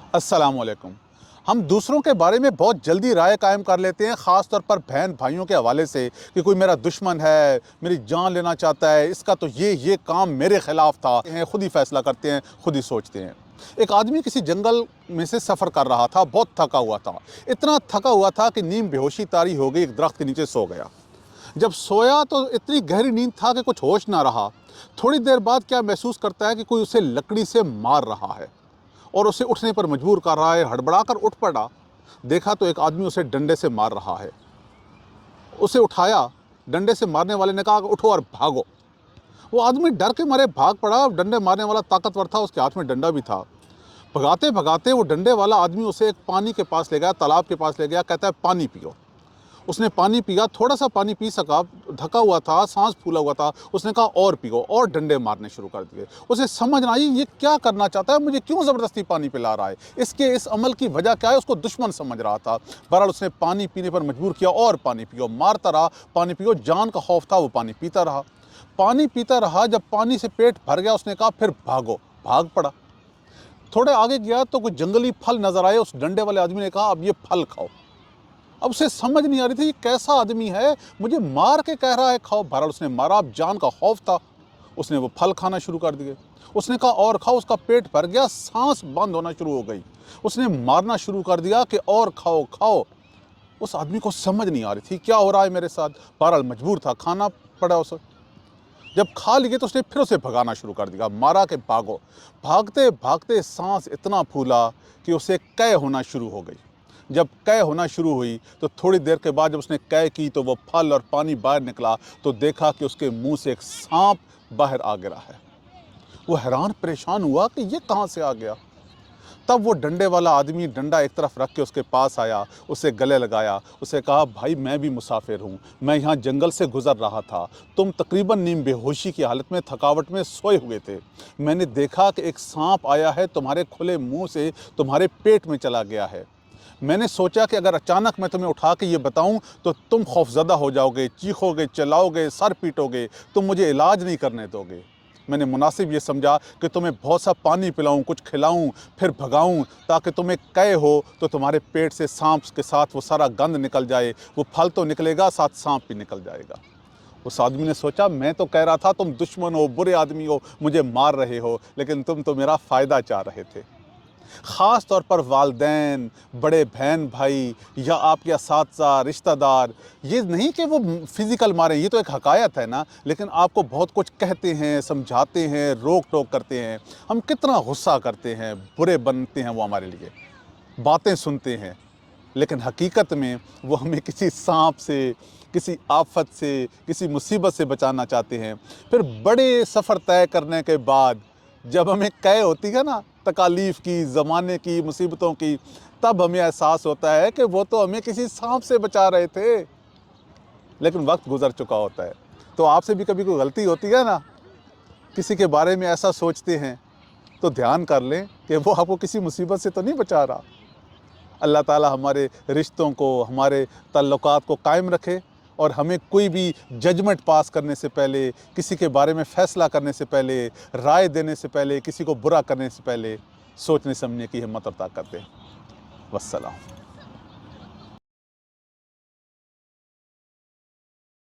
अस्सलाम वालेकुम। हम दूसरों के बारे में बहुत जल्दी राय कायम कर लेते हैं, ख़ास तौर पर बहन भाइयों के हवाले से कि कोई मेरा दुश्मन है, मेरी जान लेना चाहता है, इसका तो ये काम मेरे ख़िलाफ़ था। खुद ही फ़ैसला करते हैं, खुद ही सोचते हैं। एक आदमी किसी जंगल में से सफ़र कर रहा था, बहुत थका हुआ था। इतना थका हुआ था कि नींद बेहोशी तारी हो गई, एक दरख्त के नीचे सो गया। जब सोया तो इतनी गहरी नींद था कि कुछ होश ना रहा। थोड़ी देर बाद क्या महसूस करता है कि कोई उसे लकड़ी से मार रहा है और उसे उठने पर मजबूर कर रहा है। हड़बड़ाकर उठ पड़ा, देखा तो एक आदमी उसे डंडे से मार रहा है। उसे उठाया, डंडे से मारने वाले ने कहा कि उठो और भागो। वो आदमी डर के मारे भाग पड़ा। डंडे मारने वाला ताकतवर था, उसके हाथ में डंडा भी था। भगाते भगाते वो डंडे वाला आदमी उसे एक पानी के पास ले गया, तालाब के पास ले गया। कहता है पानी पियो। उसने पानी पिया, थोड़ा सा पानी पी सका, थका हुआ था, सांस फूला हुआ था। उसने कहा और पियो, और डंडे मारने शुरू कर दिए। उसे समझ ना आई ये क्या करना चाहता है, मुझे क्यों ज़बरदस्ती पानी पिला रहा है, इसके इस अमल की वजह क्या है। उसको दुश्मन समझ रहा था। बहरहाल उसने पानी पीने पर मजबूर किया, और पानी पियो, मारता रहा, पानी पियो। जान का खौफ था, वो पानी पीता रहा, पानी पीता रहा। जब पानी से पेट भर गया, उसने कहा फिर भागो। भाग पड़ा। थोड़े आगे गया तो कुछ जंगली फल नजर आए। उस डंडे वाले आदमी ने कहा अब ये फल खाओ। अब उसे समझ नहीं आ रही थी ये कैसा आदमी है, मुझे मार के कह रहा है खाओ। बहरहाल उसने मारा, अब जान का खौफ था, उसने वो फल खाना शुरू कर दिए। उसने कहा और खाओ, उसका पेट भर गया, सांस बंद होना शुरू हो गई। उसने मारना शुरू कर दिया कि और खाओ खाओ। उस आदमी को समझ नहीं आ रही थी क्या हो रहा है मेरे साथ। बहरहाल मजबूर था, खाना पड़ा उसे। जब खा लिए तो उसने फिर उसे भगाना शुरू कर दिया, मारा कि भागो। भागते भागते सांस इतना फूला कि उसे कै होना शुरू हो गई। जब कै होना शुरू हुई तो थोड़ी देर के बाद जब उसने कै की तो वो फल और पानी बाहर निकला तो देखा कि उसके मुंह से एक सांप बाहर आ गिरा है। वो हैरान परेशान हुआ कि ये कहाँ से आ गया। तब वो डंडे वाला आदमी डंडा एक तरफ रख के उसके पास आया, उसे गले लगाया, उसे कहा भाई मैं भी मुसाफिर हूँ, मैं यहाँ जंगल से गुजर रहा था। तुम तकरीबन नीम बेहोशी की हालत में थकावट में सोए हुए थे। मैंने देखा कि एक सांप आया है, तुम्हारे खुले मुंह से तुम्हारे पेट में चला गया है। मैंने सोचा कि अगर अचानक मैं तुम्हें उठा के ये बताऊं तो तुम खौफजदा हो जाओगे, चीखोगे, चिल्लाओगे, सर पीटोगे, तुम मुझे इलाज नहीं करने दोगे। मैंने मुनासिब ये समझा कि तुम्हें बहुत सा पानी पिलाऊं, कुछ खिलाऊं, फिर भगाऊं, ताकि तुम्हें कै हो तो तुम्हारे पेट से सांप के साथ वो सारा गंद निकल जाए। वो फल तो निकलेगा, साथ सांप भी निकल जाएगा। उस आदमी ने सोचा मैं तो कह रहा था तुम दुश्मन हो, बुरे आदमी हो, मुझे मार रहे हो, लेकिन तुम तो मेरा फ़ायदा चाह रहे थे। ख़ास तौर पर वालिदैन, बड़े बहन भाई या आपके असातिज़ा, रिश्तेदार, ये नहीं कि वो फ़िज़िकल मारें, ये तो एक हकायत है ना, लेकिन आपको बहुत कुछ कहते हैं, समझाते हैं, रोक टोक करते हैं। हम कितना गुस्सा करते हैं, बुरे बनते हैं वो हमारे लिए, बातें सुनते हैं, लेकिन हकीकत में वो हमें किसी सांप से, किसी आफत से, किसी मुसीबत से बचाना चाहते हैं। फिर बड़े सफ़र तय करने के बाद जब हमें कै होती है ना, तकालीफ़ की, ज़माने की, मुसीबतों की, तब हमें एहसास होता है कि वो तो हमें किसी सांप से बचा रहे थे, लेकिन वक्त गुज़र चुका होता है। तो आपसे भी कभी कोई गलती होती है ना, किसी के बारे में ऐसा सोचते हैं, तो ध्यान कर लें कि वो आपको किसी मुसीबत से तो नहीं बचा रहा। अल्लाह ताला हमारे रिश्तों को, हमारे ताल्लुकात को कायम रखे, और हमें कोई भी जजमेंट पास करने से पहले, किसी के बारे में फ़ैसला करने से पहले, राय देने से पहले, किसी को बुरा करने से पहले सोचने समझने की हिम्मत और ताकत दें। वस्सलाम।